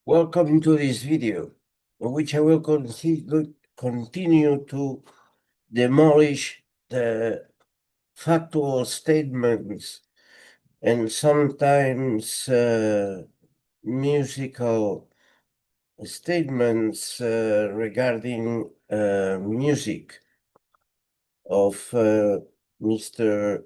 Welcome to this video, in which I will continue to demolish the factual statements and sometimes musical statements regarding music of Mr.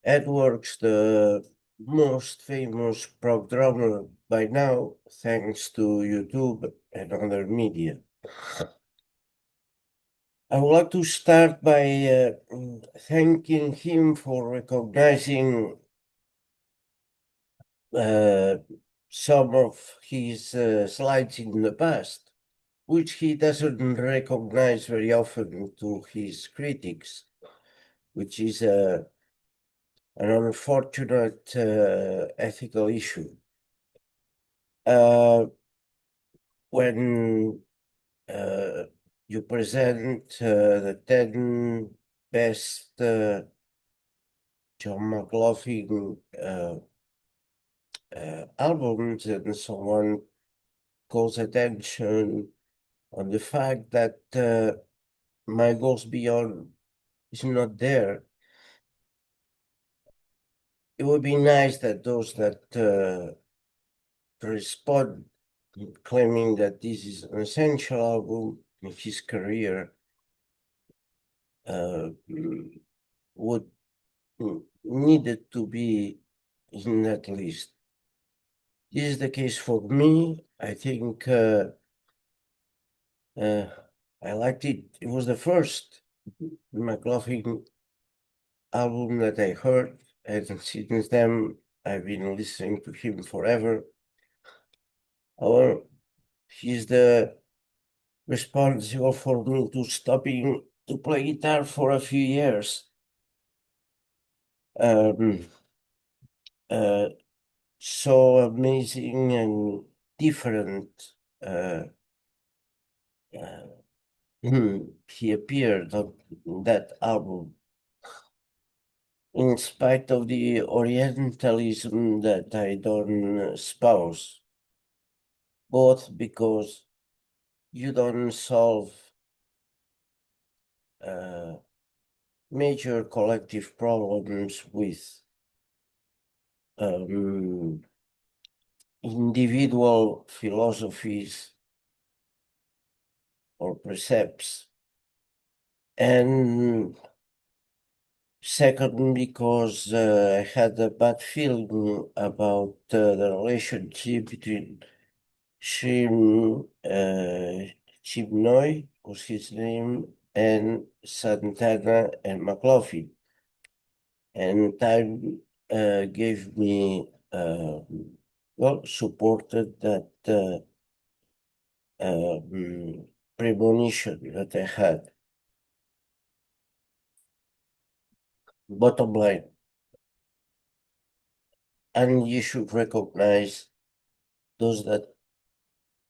Edwards, the most famous programmer by now, thanks to YouTube and other media. I would like to start by thanking him for recognizing some of his slides in the past, which he doesn't recognize very often to his critics, which is an unfortunate ethical issue. When you present the 10 best John McLaughlin albums, and someone calls attention on the fact that My Goes Beyond is not there. It would be nice that those that respond, claiming that this is an essential album in his career, would needed to be in that list. This is the case for me. I think I liked it. It was the first McLaughlin album that I heard, and since then I've been listening to him forever. However, he's the responsible for me to stopping to play guitar for a few years. So amazing and different he appeared on that album, in spite of the Orientalism that I don't espouse, both because you don't solve major collective problems with individual philosophies or precepts, and second, because I had a bad feeling about the relationship between Chimnoy was his name, and Santana and McLaughlin. And time gave me, supported that premonition that I had. Bottom line, and you should recognize those that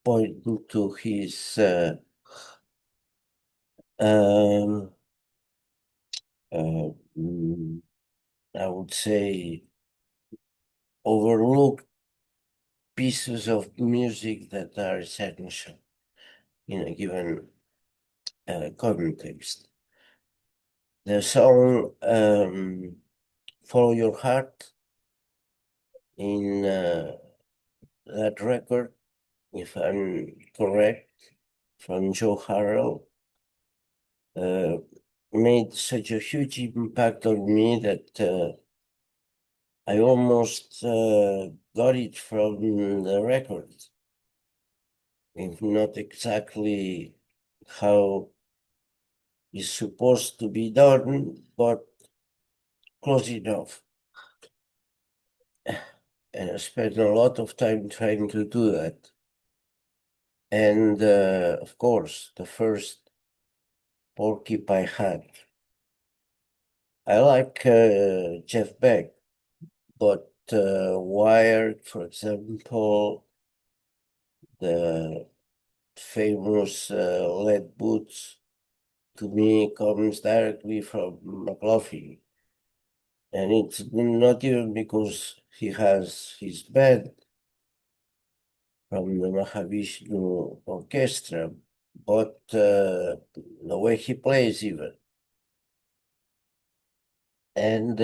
point to his I would say overlooked pieces of music that are essential in a given context. The song Follow Your Heart in that record, if I'm correct, from Joe Harrell, made such a huge impact on me that I almost got it from the record, if not exactly how it's supposed to be done, but close enough. And I spent a lot of time trying to do that. And of course, the first Porcupine had. I like Jeff Beck, but Wired, for example, the famous Lead Boots, to me comes directly from McLaughlin. And it's not even because he has his band, from the Mahavishnu Orchestra, but the way he plays even. And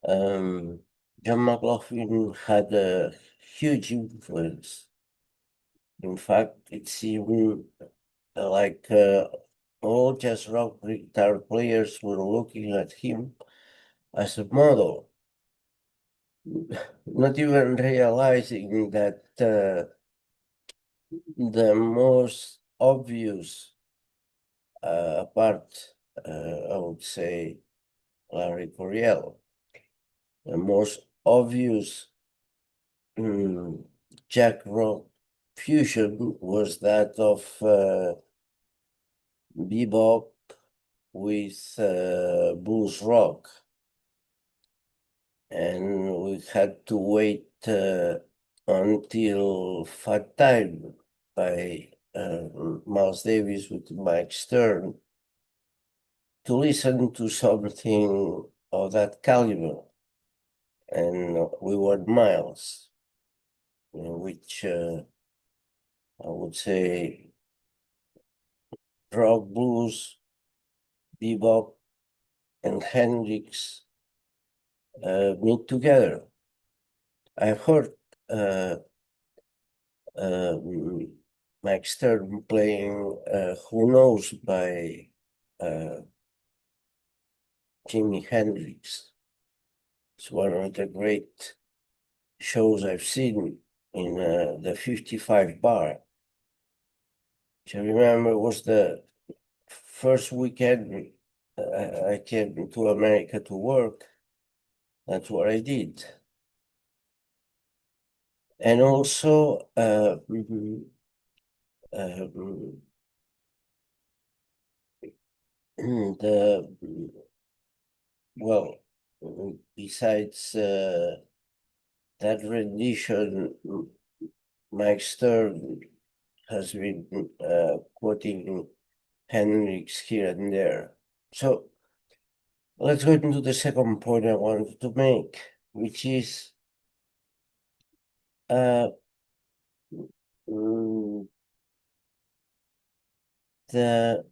John McLaughlin had a huge influence. In fact, it seemed like all jazz rock guitar players were looking at him as a model, not even realizing that the most obvious part, I would say, Larry Coryell, the most obvious Jack rock fusion was that of bebop with blues rock, and we had to wait until Fat Time by Miles Davis with Mike Stern to listen to something of that caliber. And we were Miles, which I would say rock, blues, bebop, and Hendrix meet together. I've heard Mike Stern playing Who Knows by Jimi Hendrix. It's one of the great shows I've seen in the 55 bar, which I remember was the first weekend I came to America to work. That's what I did. And also, the well, besides that rendition, Mike Stern has been quoting Hendrix here and there. So let's go into the second point I wanted to make, which is mm, the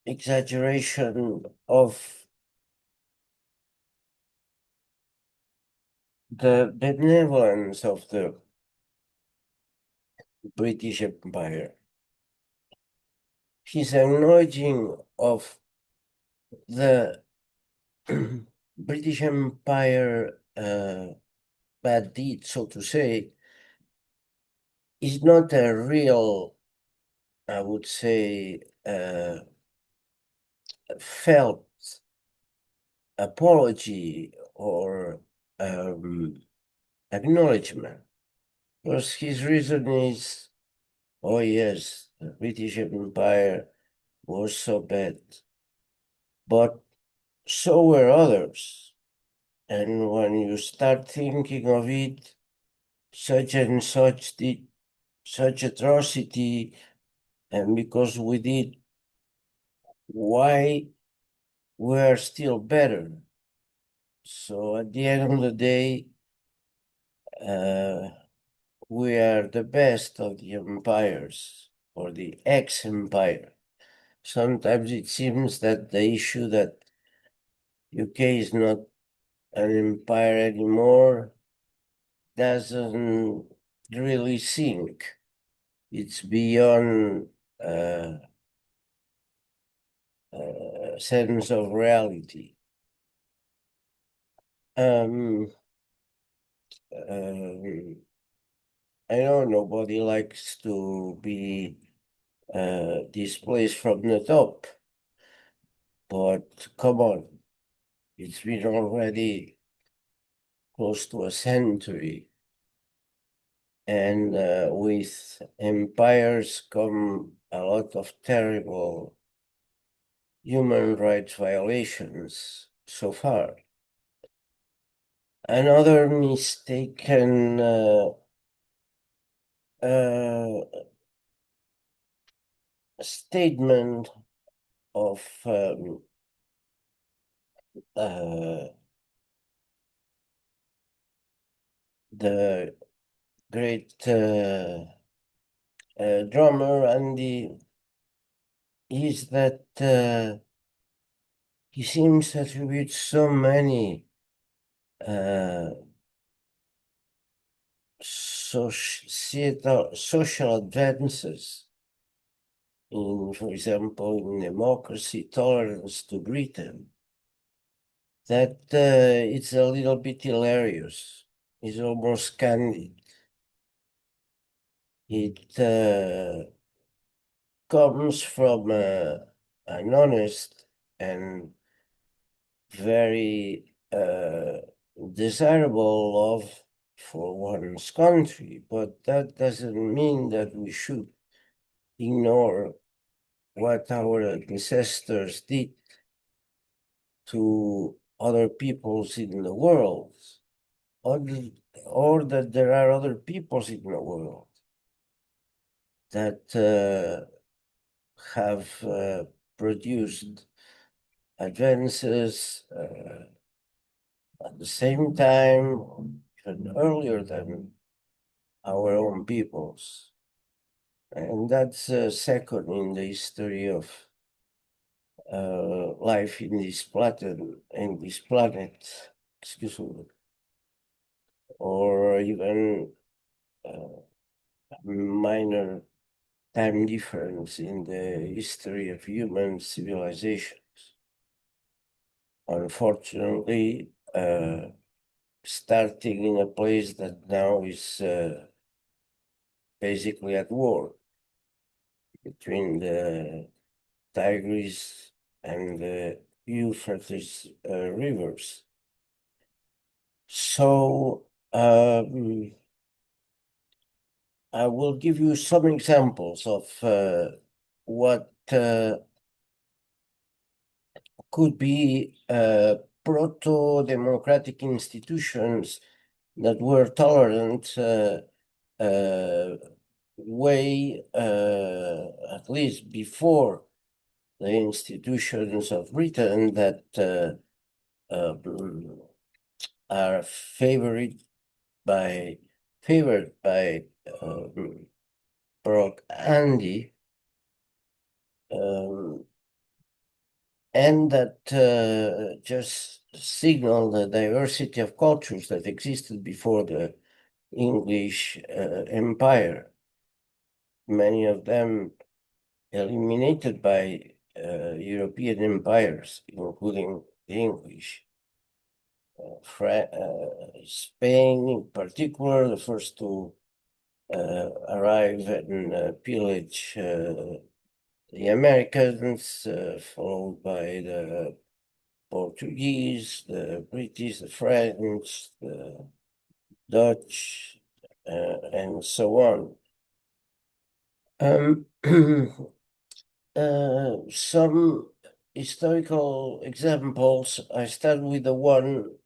exaggeration of the benevolence of the British Empire. His acknowledging of the British Empire bad deed, so to say, is not a real, I would say, felt apology or acknowledgement. Because his reason is, oh yes, the British Empire was so bad, but so were others. And when you start thinking of it, such and such did such atrocity, and because we did, why we are still better? So at the end of the day, we are the best of the empires or the ex-empire. Sometimes it seems that the issue that UK is not an empire anymore doesn't really sink. It's beyond sense of reality. I know nobody likes to be displaced from the top, but come on, it's been already close to a century. And with empires come a lot of terrible human rights violations so far. Another mistaken statement of the great drummer Andy, is that he seems to attribute so many social advances in, for example, in democracy, tolerance to Britain, that it's a little bit hilarious. It's almost candid. It comes from an honest and very desirable love for one's country, but that doesn't mean that we should ignore what our ancestors did to other peoples in the world, or that there are other peoples in the world that have produced advances at the same time, even earlier than our own peoples. And that's second in the history of life in this planet, excuse me, or even minor time difference in the history of human civilizations. Unfortunately, starting in a place that now is basically at war between the Tigris and the Euphrates rivers. So I will give you some examples of what could be proto-democratic institutions that were tolerant way, at least before the institutions of Britain that are favored by Brock Andy, and that just signal the diversity of cultures that existed before the English Empire. Many of them eliminated by European empires, including the English. Spain, in particular, the first to arrive and pillage the Americans, followed by the Portuguese, the British, the French, the Dutch, and so on. Some historical examples. I start with the one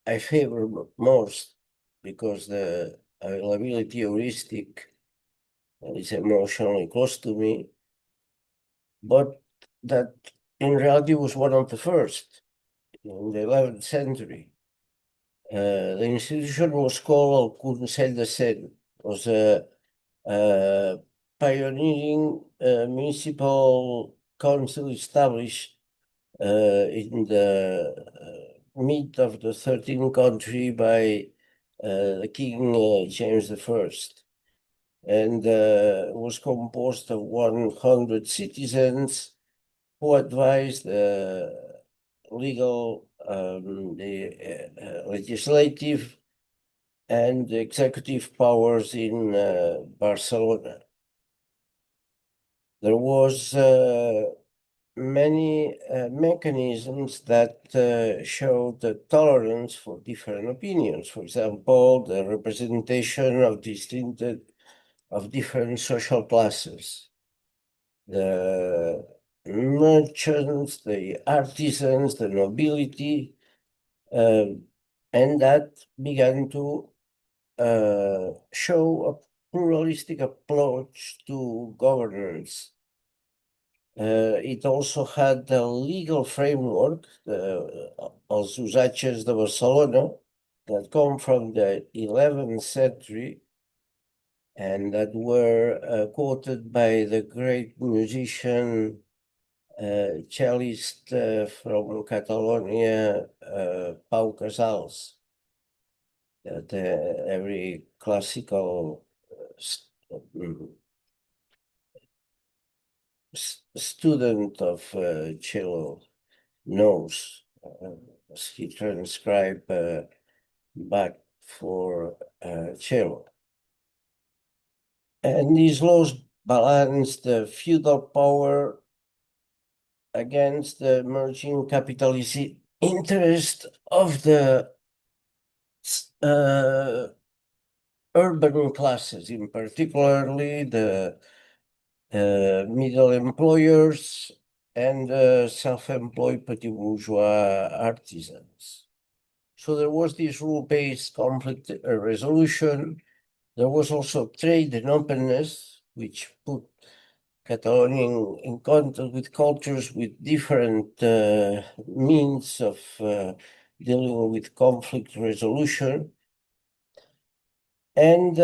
I favor most because the availability heuristic is emotionally close to me, but that in reality was one of the first in the 11th century. The institution was called Conseil de Seine. It was a pioneering municipal council established in the mid of the 13th century by the King James I, and was composed of 100 citizens who advised the legal, the legislative, and the executive powers in Barcelona. There was many mechanisms that showed the tolerance for different opinions. For example, the representation of different social classes, the merchants, the artisans, the nobility, and that began to show a pluralistic approach to governance. It also had the legal framework, Els Usatges de Barcelona, that come from the 11th century and that were quoted by the great musician, cellist from Catalonia, Pau Casals, that every classical mm, student of cello knows, as he transcribed back for cello. And these laws balance the feudal power against the emerging capitalist interest of the urban classes, in particularly the middle employers and self-employed petit bourgeois artisans. So there was this rule-based conflict resolution. There was also trade and openness, which put Catalonia in contact with cultures with different means of dealing with conflict resolution. And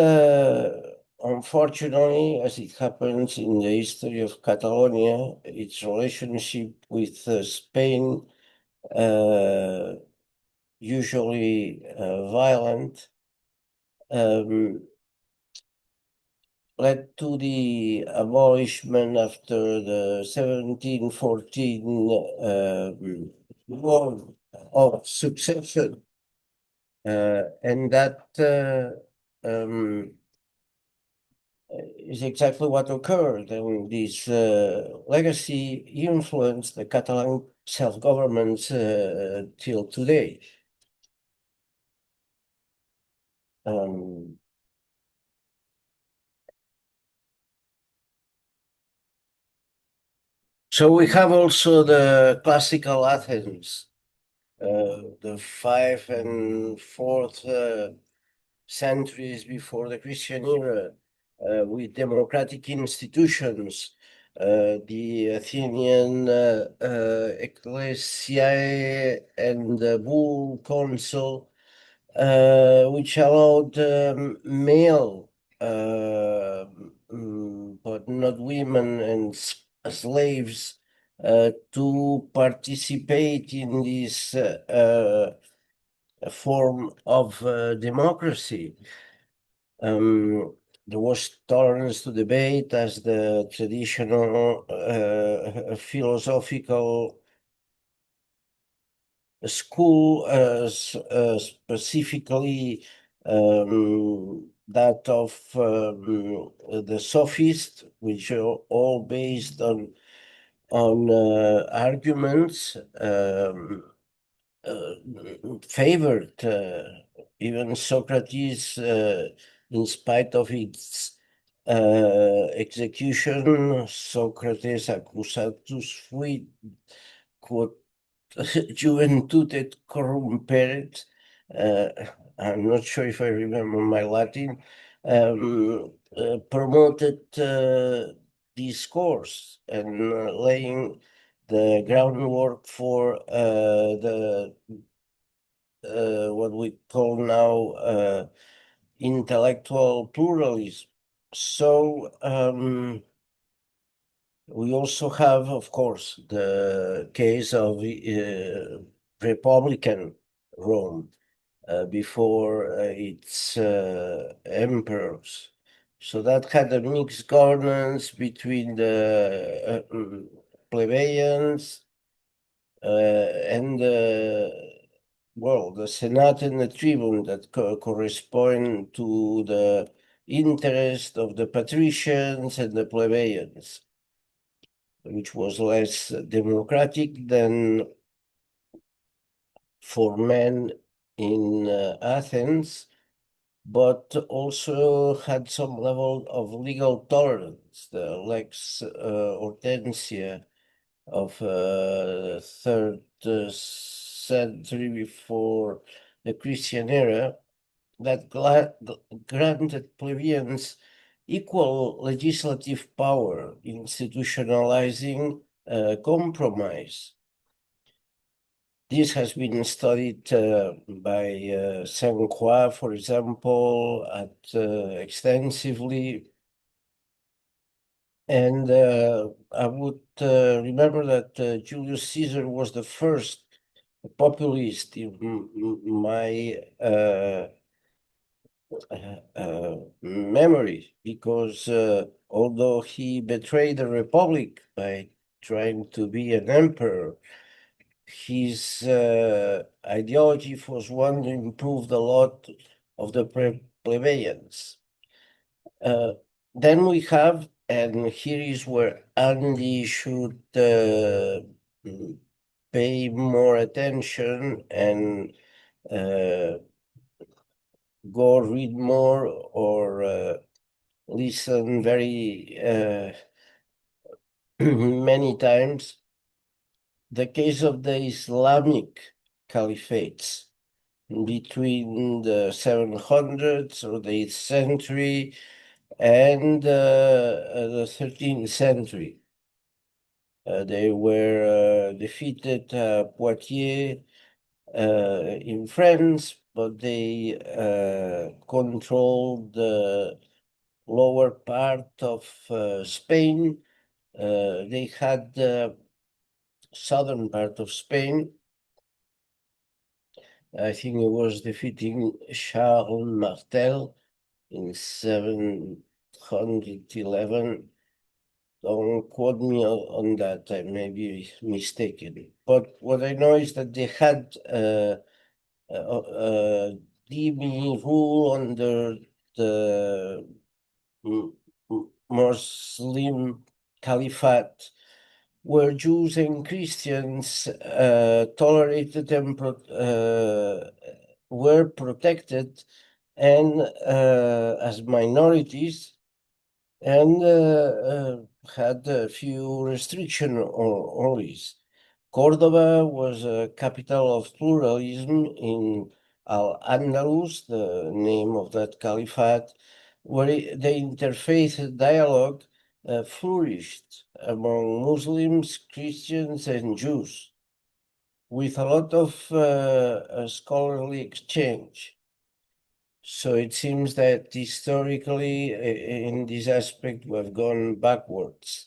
unfortunately, as it happens in the history of Catalonia, its relationship with Spain, usually violent, led to the abolishment after the 1714 war of succession. And that is exactly what occurred. And this legacy influenced the Catalan self-government till today. So we have also the classical Athens, the 5th and 4th centuries before the Christian era, with democratic institutions, the Athenian ecclesia and the bull council, which allowed male, but not women and slaves, to participate in this form of democracy. There was tolerance to debate as the traditional philosophical school, specifically that of the sophists, which are all based on arguments, favored even Socrates, in spite of its execution. Socrates accusatus fuit, quod juventud et corrumperet. I'm not sure if I remember my Latin. Promoted this course and laying the groundwork for the what we call now intellectual pluralism. So we also have, of course, the case of Republican Rome before its emperors. So that had a mixed governance between the plebeians and the Senate and the Tribune that correspond to the interest of the patricians and the plebeians, which was less democratic than for men in Athens, but also had some level of legal tolerance. The lex Hortensia of 3rd century before the Christian era that granted plebeians equal legislative power, institutionalizing compromise. This has been studied by Saint-Croix, for example, extensively. And I would remember that Julius Caesar was the first populist in my memory, because although he betrayed the republic by trying to be an emperor, his ideology was one to improve the lot of the plebeians. Then we have, and here is where Andy should pay more attention and go read more or listen very many times, the case of the Islamic caliphates between the 700s or the 8th century and the 13th century. They were defeated Poitiers in France, but they controlled the lower part of Spain. They had the southern part of Spain. I think it was defeating Charles Martel in 711. Don't quote me on that, I may be mistaken. But what I know is that they had Dhimmi rule under the Muslim Caliphate, where Jews and Christians tolerated and were protected and as minorities, and had a few restrictions only. Cordoba was a capital of pluralism in Al-Andalus, the name of that caliphate, where the interfaith dialogue flourished among Muslims, Christians, and Jews, with a lot of scholarly exchange. So it seems that historically, in this aspect, we've gone backwards.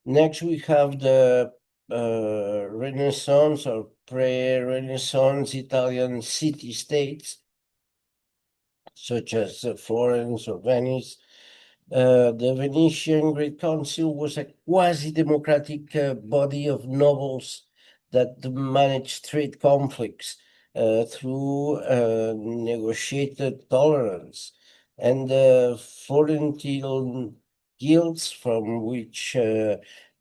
Next, we have the Renaissance or pre-Renaissance Italian city-states, such as Florence or Venice. The Venetian Great Council was a quasi-democratic body of nobles that managed trade conflicts through negotiated tolerance. And the Florentine guilds, from which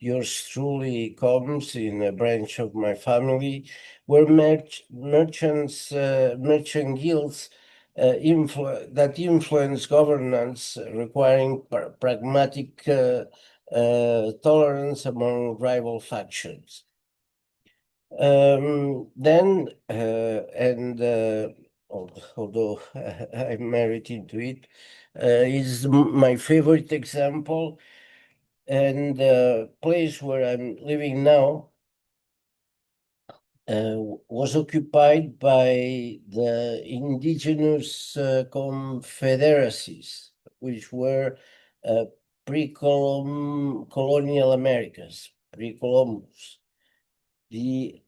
yours truly comes in a branch of my family, were merchant guilds that influence governance, requiring pragmatic tolerance among rival factions. Then, although I'm married into it, is my favorite example, and the place where I'm living now was occupied by the indigenous confederacies, which were pre-colonial Americas, pre-Columbus. The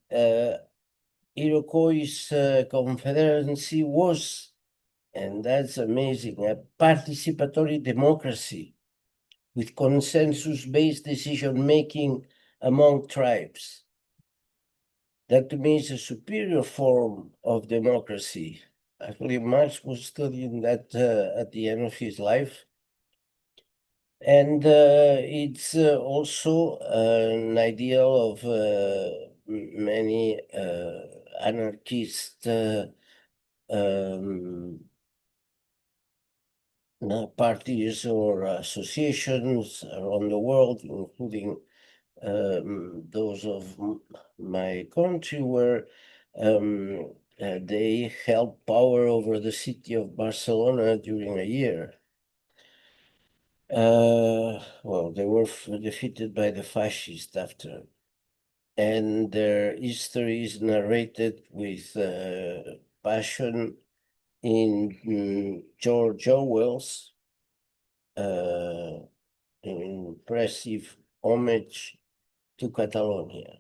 Iroquois Confederacy was, and that's amazing, a participatory democracy with consensus-based decision-making among tribes. That to me is a superior form of democracy. Actually, Marx was studying that at the end of his life. And it's also an ideal of many anarchist parties or associations around the world, including those of my country, where they held power over the city of Barcelona during a year. Well, they were defeated by the fascists after, and their history is narrated with passion in George Orwell's uh, impressive homage to Catalonia.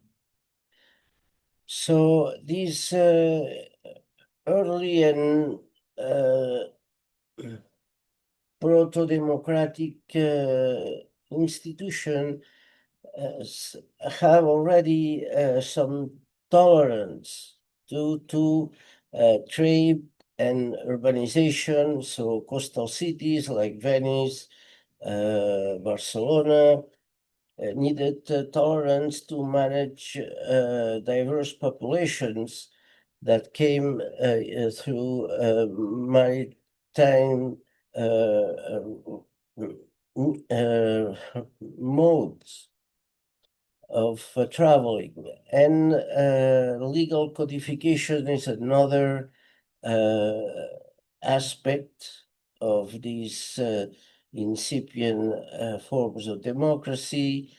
So this early and uh, proto-democratic institution have already some tolerance due to trade and urbanization. So coastal cities like Venice, Barcelona, needed tolerance to manage diverse populations that came through maritime modes of traveling. And legal codification is another uh, aspect of these incipient forms of democracy.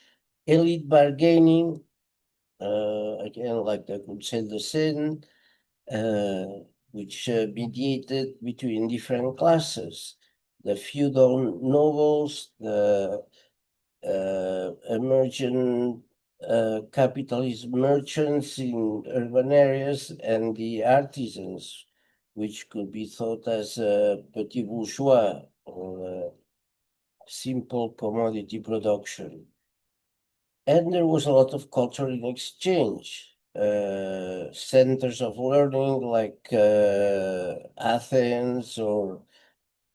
Elite bargaining, again, like the Conseil de Seine, which mediated between different classes, the feudal nobles, the emergent capitalist merchants in urban areas, and the artisans, which could be thought as petit bourgeois or simple commodity production. And there was a lot of cultural exchange. Centers of learning like Athens or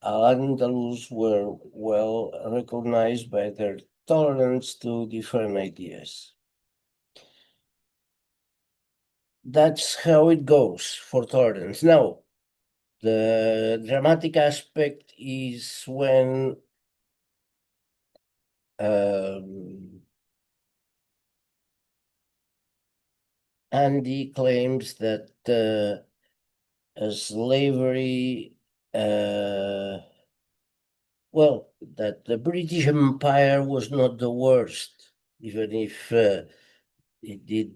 Al-Andalus were well recognized by their tolerance to different ideas. That's how it goes for tolerance. Now, the dramatic aspect is when Andy claims that slavery, well, that the British Empire was not the worst, even if it did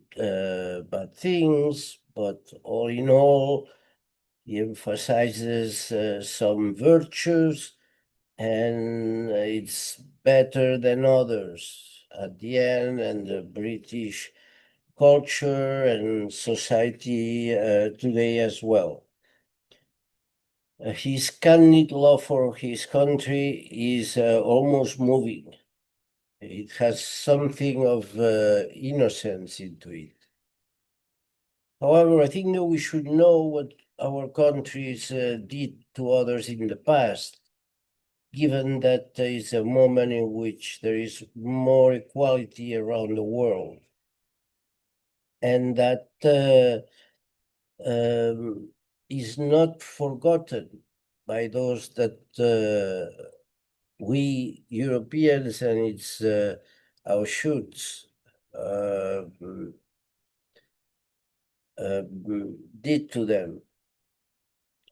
bad things, but all in all, he emphasizes some virtues and it's better than others at the end, and the British culture and society today as well. His candid love for his country is almost moving. It has something of innocence into it. However, I think that we should know what our countries did to others in the past, given that there is a moment in which there is more equality around the world, and that is not forgotten by those that we Europeans and its our shoots did to them.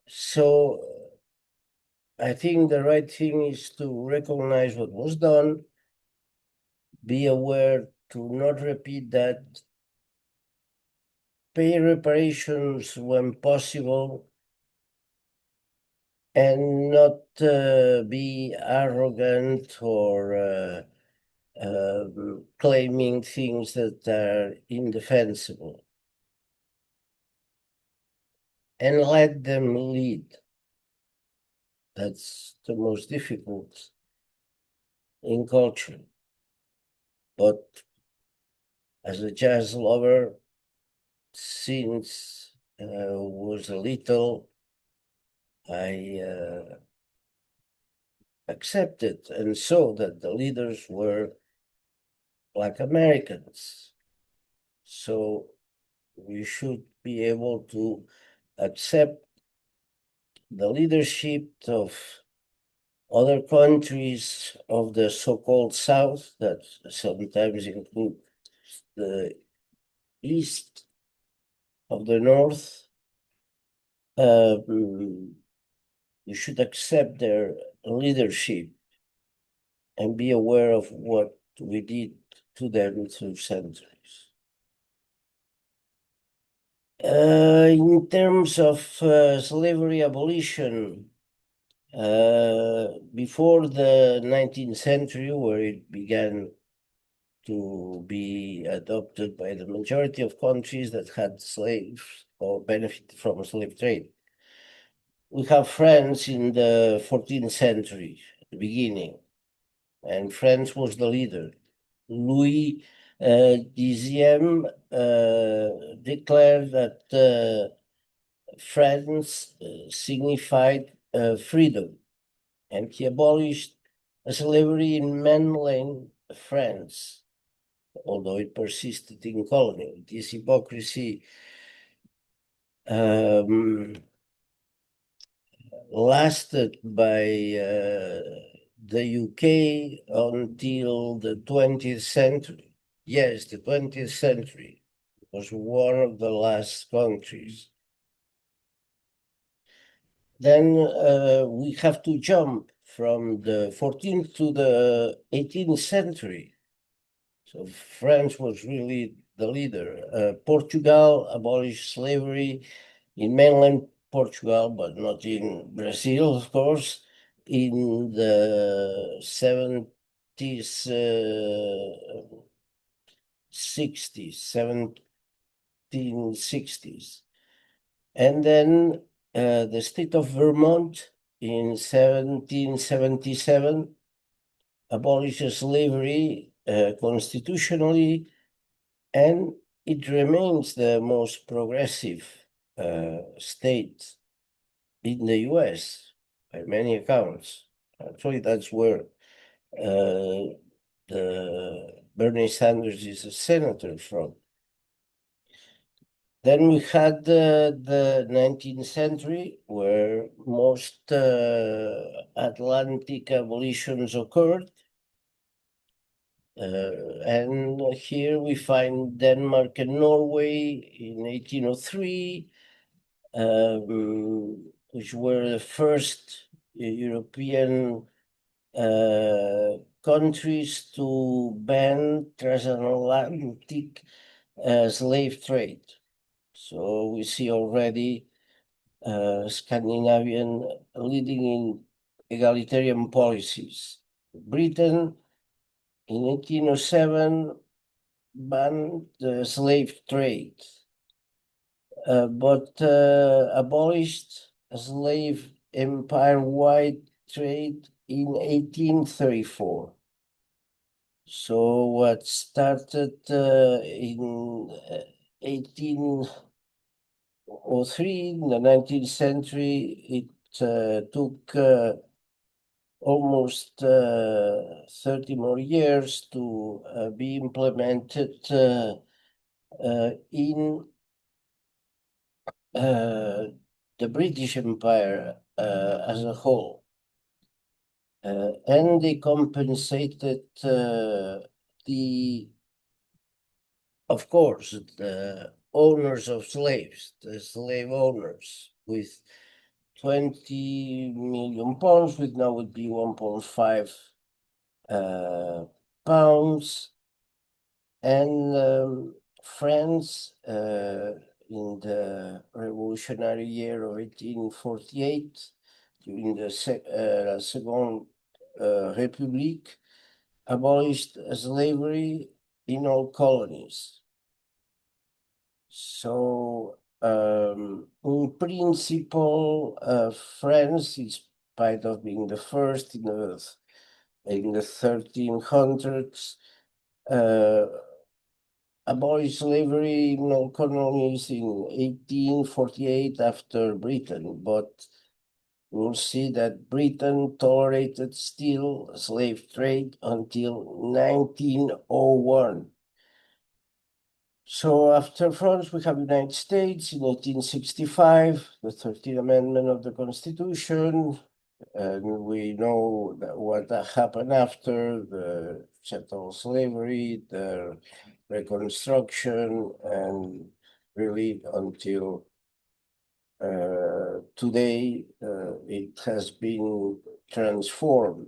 So I think the right thing is to recognize what was done, be aware to not repeat that, pay reparations when possible, and not be arrogant or claiming things that are indefensible, and let them lead. That's the most difficult in culture. But as a jazz lover, since was a little, I accepted and saw that the leaders were Black Americans. So we should be able to accept the leadership of other countries of the so-called South that sometimes include the East of the North. You should accept their leadership and be aware of what we did to them through centuries. In terms of slavery abolition, before the 19th century, where it began to be adopted by the majority of countries that had slaves or benefited from a slave trade, we have France in the 14th century, the beginning, and France was the leader. Louis Diziem declared that France signified freedom, and he abolished slavery in mainland France, although it persisted in colony. This hypocrisy lasted by the UK until the 20th century. Yes, the 20th century was one of the last countries. Then we have to jump from the 14th to the 18th century. So France was really the leader. Portugal abolished slavery in mainland Portugal, but not in Brazil, of course, in the 70s, 60s, 1760s. And then the state of Vermont in 1777 abolishes slavery constitutionally, and it remains the most progressive state in the US by many accounts. Actually, that's where the Bernie Sanders is a senator from. Then we had the 19th century, where most Atlantic abolitions occurred. And here we find Denmark and Norway in 1803, which were the first European countries to ban transatlantic slave trade. So we see already Scandinavian leading in egalitarian policies. Britain in 1807 banned the slave trade, but abolished a slave empire-wide trade in 1834. So what started in 1803, in the 19th century, it took almost 30 more years to be implemented in the British Empire as a whole. And they compensated of course, the owners of slaves, the slave owners, with 20 million pounds, which now would be 1.5 pounds. And France, in the revolutionary year of 1848, during the Second Republic, abolished slavery in all colonies. So, in principle, France, in spite of being the first in the 1300s, abolished slavery in all colonies in 1848 after Britain, but we'll see that Britain tolerated still slave trade until 1901. So after France, we have United States in 1865, the 13th Amendment of the Constitution, and we know that what happened after the chattel slavery, the Reconstruction, and really until today, it has been transformed.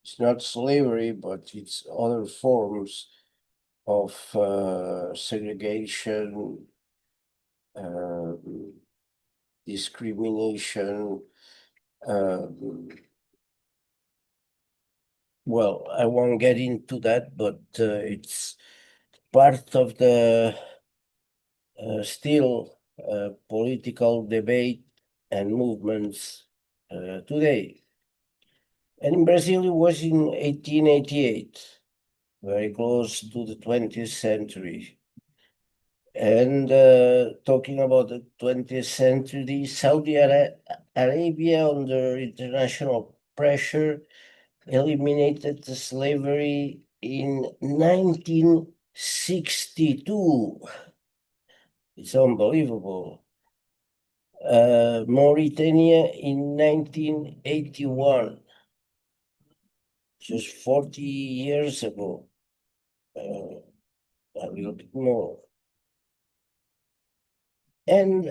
It's not slavery, but it's other forms of segregation, discrimination. Well, I won't get into that, but it's part of the still political debate and movements today. And in Brazil, it was in 1888, very close to the 20th century. And talking about the 20th century, Saudi Arabia, under international pressure, eliminated the slavery in 1962. It's unbelievable. Mauritania in 1981, just 40 years ago, a little bit more. And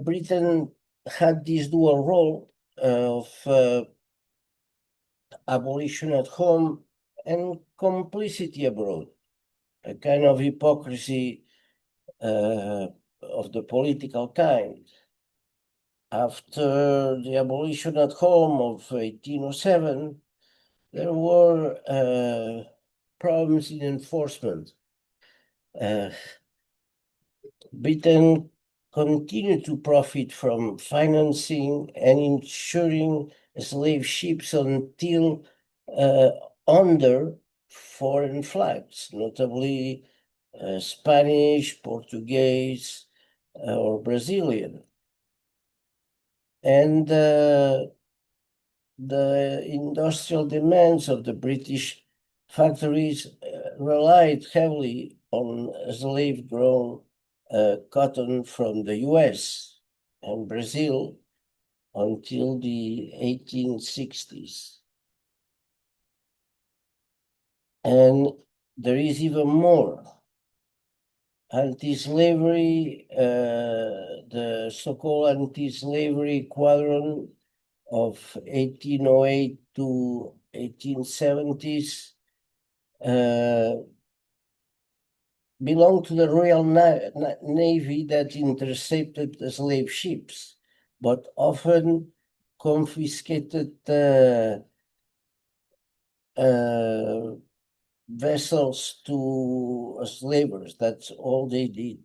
Britain had this dual role of abolition at home and complicity abroad, a kind of hypocrisy of the political kind. After the abolition at home of 1807, there were problems in enforcement. Britain continued to profit from financing and insuring slave ships until under foreign flags, notably Spanish, Portuguese, or Brazilian. And the industrial demands of the British factories relied heavily on slave-grown cotton from the US and Brazil until the 1860s. And there is even more. Anti-slavery, the so-called anti-slavery quadrant of 1808 to 1870s belonged to the Royal Navy that intercepted the slave ships, but often confiscated vessels to slavers. That's all they did.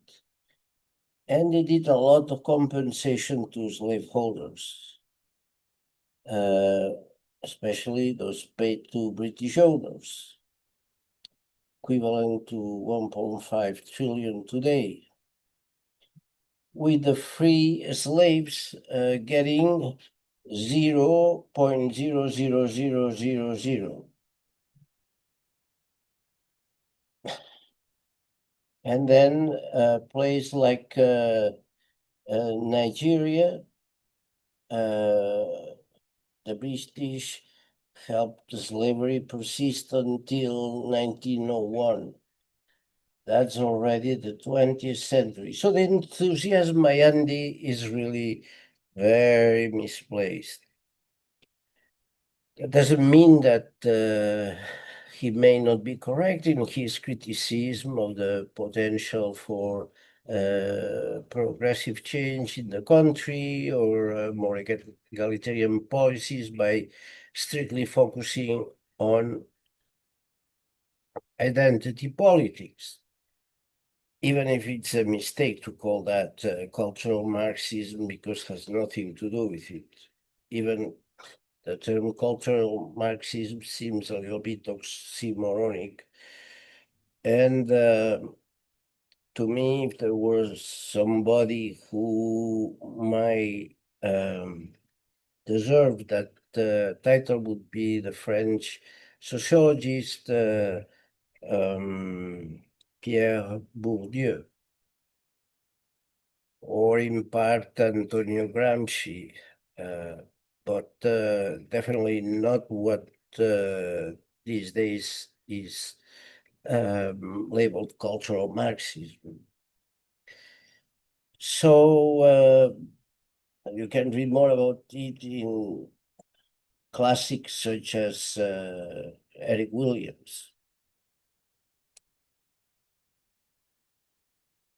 And they did a lot of compensation to slaveholders, especially those paid to British owners, equivalent to 1.5 trillion today, with the free slaves getting 0.00000. And then a place like Nigeria, the British helped slavery persist until 1901. That's already the 20th century. So the enthusiasm by Andy is really very misplaced. That doesn't mean that he may not be correct in his criticism of the potential for progressive change in the country or more egalitarian policies by strictly focusing on identity politics, even if it's a mistake to call that cultural Marxism because it has nothing to do with it. Even the term cultural Marxism seems a little bit oxymoronic. And to me, if there was somebody who might deserve that title, would be the French sociologist Pierre Bourdieu, or in part Antonio Gramsci, but definitely not what these days is labeled cultural Marxism. So you can read more about it in classics such as Eric Williams.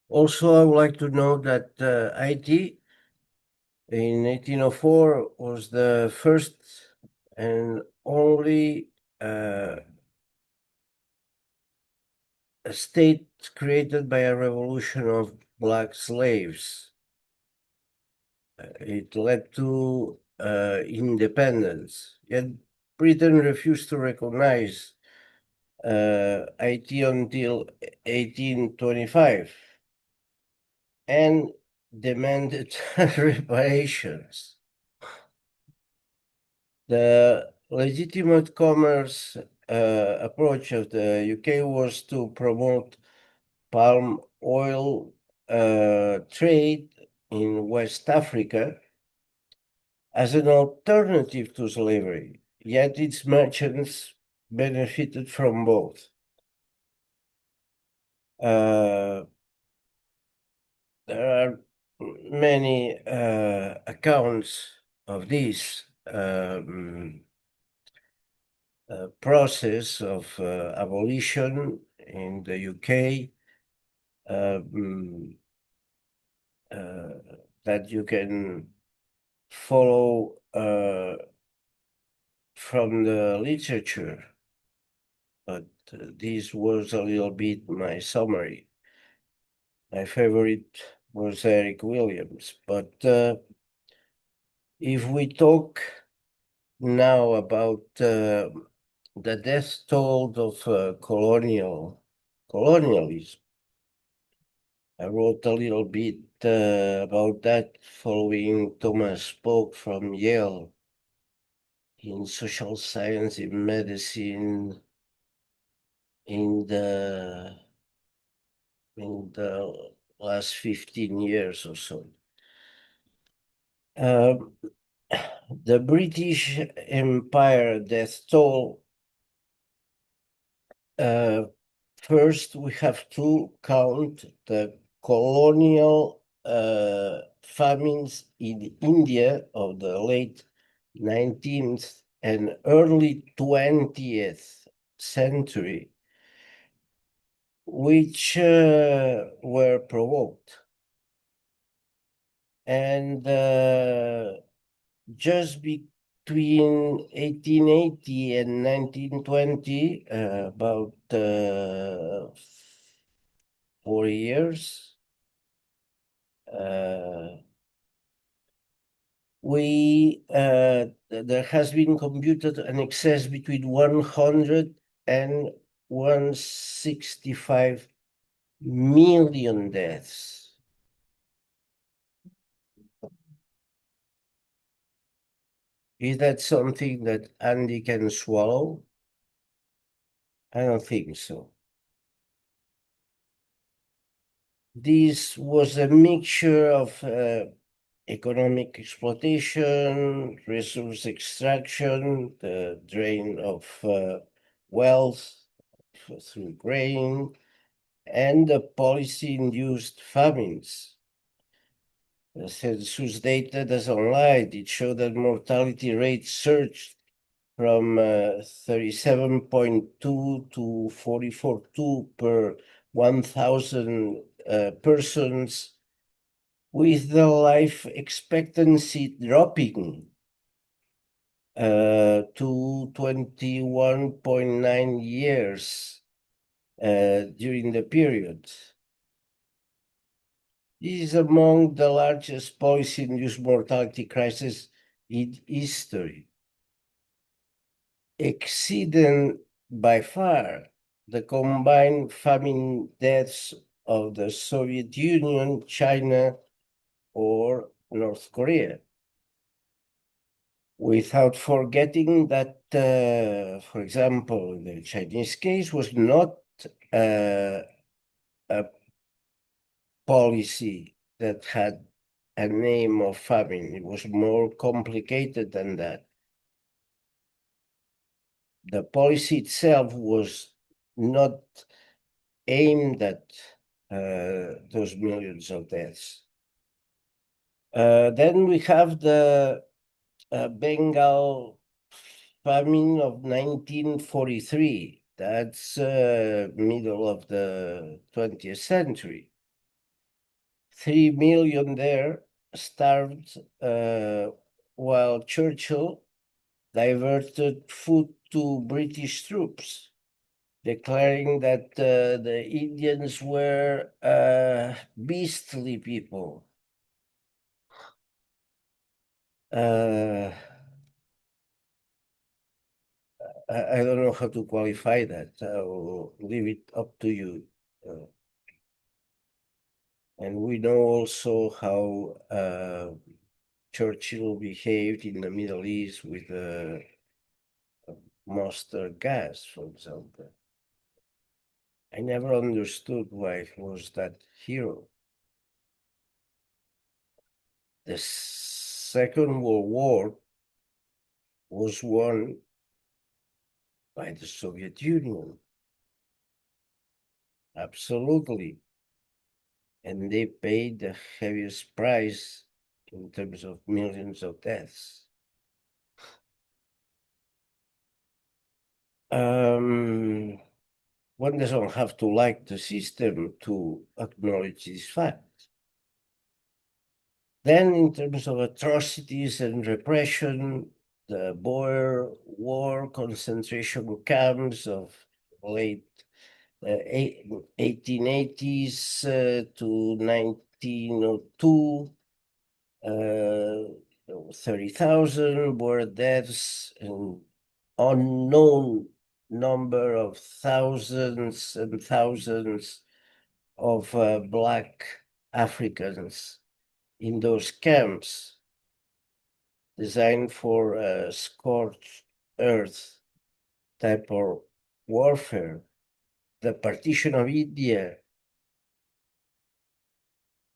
Also, I would like to note that IT in 1804 was the first and only a state created by a revolution of black slaves. It led to independence, yet Britain refused to recognize IT until 1825 and demanded reparations. The legitimate commerce approach of the UK was to promote palm oil trade in West Africa as an alternative to slavery, yet its merchants benefited from both. There are many accounts of this process of abolition in the UK that you can follow from the literature, but this was a little bit my summary. My favorite was Eric Williams, but if we talk now about the death toll of colonialism, I wrote a little bit about that following Thomas Spoke from Yale in social science, in medicine, in the last 15 years or so. The British Empire death toll, first we have to count the colonial famines in India of the late 19th and early 20th century, which were provoked. And just between 1880 and 1920, about 40 years, there has been computed an excess between 100 and 165 million deaths. Is that something that Andy can swallow? I don't think so. This was a mixture of economic exploitation, resource extraction, the drain of wealth through grain, and the policy-induced famines. The census data doesn't lie. It showed that mortality rate surged from 37.2 to 44.2 per 1,000 persons, with the life expectancy dropping to 21.9 years during the period. This is among the largest policy-induced mortality crisis in history, exceeding by far the combined famine deaths of the Soviet Union, China, or North Korea. Without forgetting that, for example, the Chinese case was not a policy that had a name of famine. It was more complicated than that. The policy itself was not aimed at those millions of deaths. Then we have the Bengal famine of 1943. That's middle of the 20th century. 3 million there starved while Churchill diverted food to British troops, declaring that the Indians were beastly people. I don't know how to qualify that. I'll leave it up to you. And we know also how Churchill behaved in the Middle East with mustard gas, for example. I never understood why he was that hero. The Second World War was won by the Soviet Union. Absolutely. And they paid the heaviest price in terms of millions of deaths. One doesn't have to like the system to acknowledge this fact. Then, in terms of atrocities and repression, the Boer War concentration camps of late 1880s to 1902, 30,000 Boer deaths, and unknown number of thousands and thousands of Black Africans in those camps designed for scorched earth type of warfare. The partition of India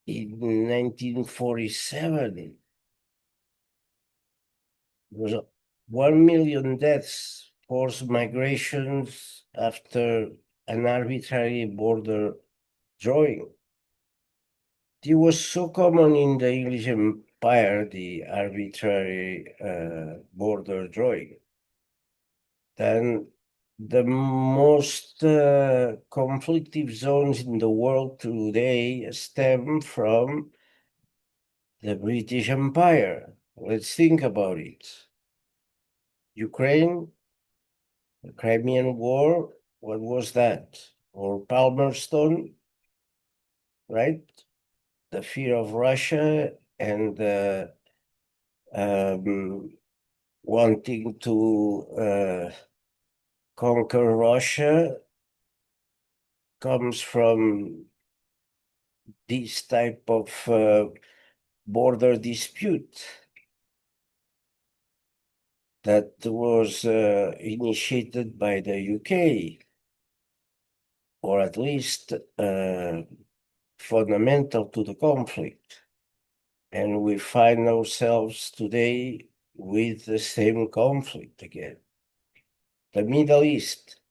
in 1947 was 1 million deaths, forced migrations after an arbitrary border drawing. It was so common in the English Empire, the arbitrary border drawing. Then the most conflictive zones in the world today stem from the British Empire. Let's think about it. Ukraine, the Crimean War, what was that? Or Palmerston, right? The fear of Russia and wanting to conquer Russia comes from this type of border dispute that was initiated by the UK, or at least fundamental to the conflict. And we find ourselves today with the same conflict again. The Middle East,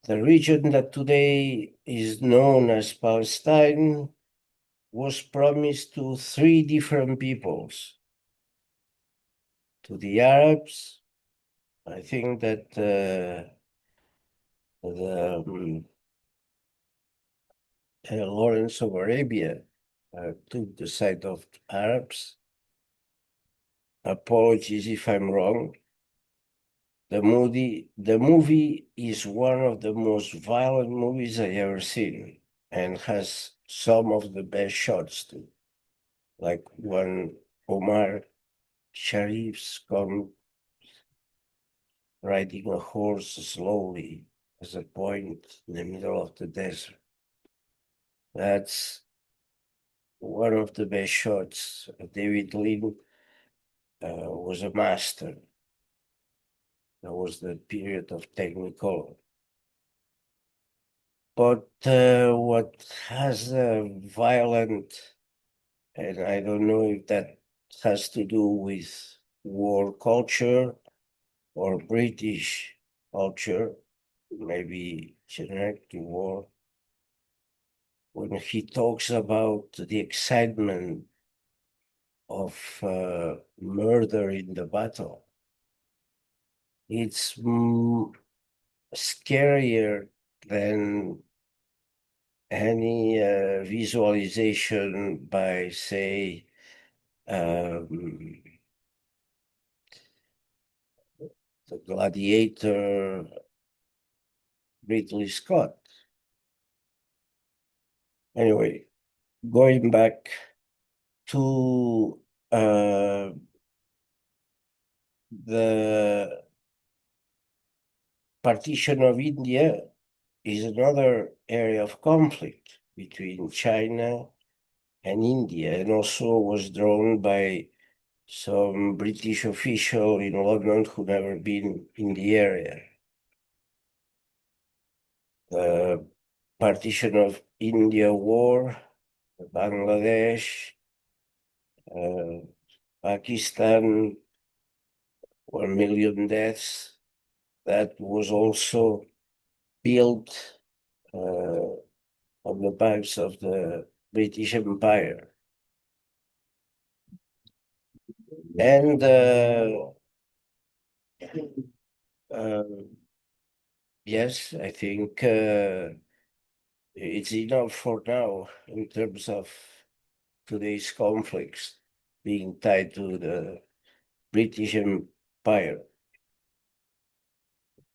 the region that today is known as Palestine, was promised to three different peoples. To the Arabs, I think that Lawrence of Arabia took the side of Arabs. Apologies if I'm wrong. The movie is one of the most violent movies I ever seen, and has some of the best shots too. Like when Omar Sharif's come riding a horse slowly as a point in the middle of the desert. That's one of the best shots. David Lean was a master. That was the period of Technicolor. But what has a violent, and I don't know if that has to do with war culture or British culture, maybe generic to war, when he talks about the excitement of murder in the battle. it's scarier than any visualization by, say, the Gladiator, Ridley Scott. Anyway, going back to the partition of India is another area of conflict between China and India, and also was drawn by some British official in London who never been in the area. The partition of India war, Bangladesh, Pakistan, 1 million deaths. That was also built on the banks of the British Empire. And yes, I think it's enough for now in terms of today's conflicts being tied to the British Empire.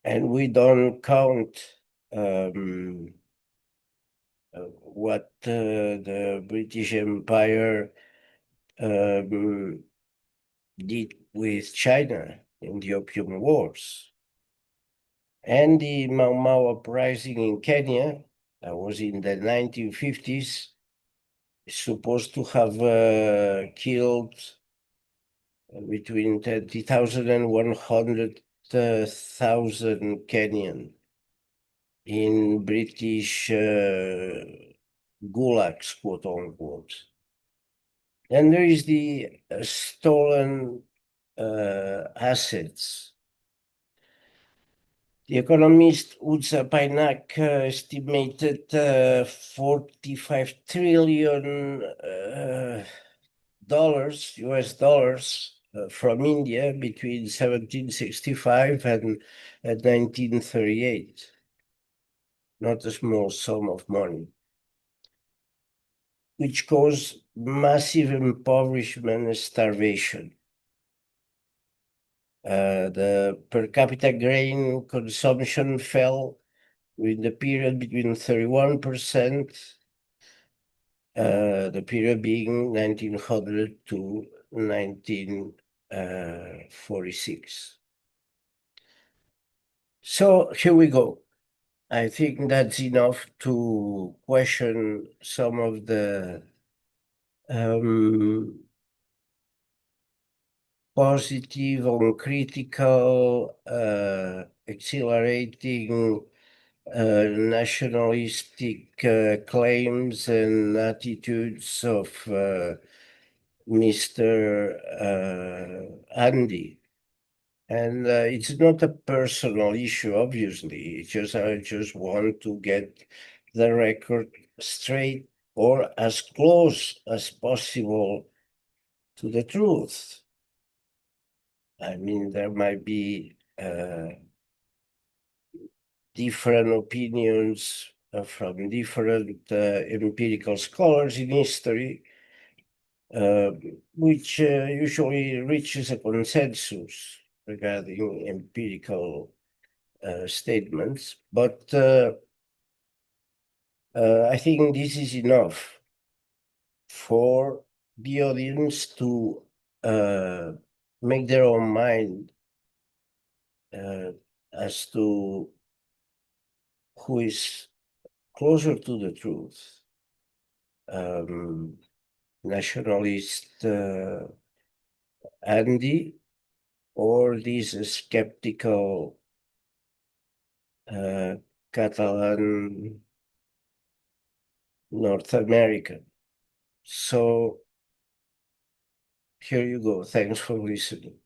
And we don't count what the British Empire did with China in the Opium Wars. And the Mau Mau uprising in Kenya, that was in the 1950s, is supposed to have killed between 20,000 and 100,000 Kenyan in British gulags, quote unquote. And there is the stolen assets. The economist Utsa Painak estimated 45 trillion US dollars from India between 1765 and 1938. Not a small sum of money, which caused massive impoverishment and starvation. The per capita grain consumption fell in the period between 31%, the period being 1900 to 1946. So here we go. I think that's enough to question some of the positive, uncritical, exhilarating, nationalistic claims and attitudes of Mr. Andy. And it's not a personal issue, obviously. It's just I just want to get the record straight or as close as possible to the truth. I mean, there might be different opinions from different empirical scholars in history, which usually reaches a consensus regarding empirical statements. But I think this is enough for the audience to make their own mind as to who is closer to the truth. Nationalist Andy or this skeptical Catalan North American. So here you go. Thanks for listening.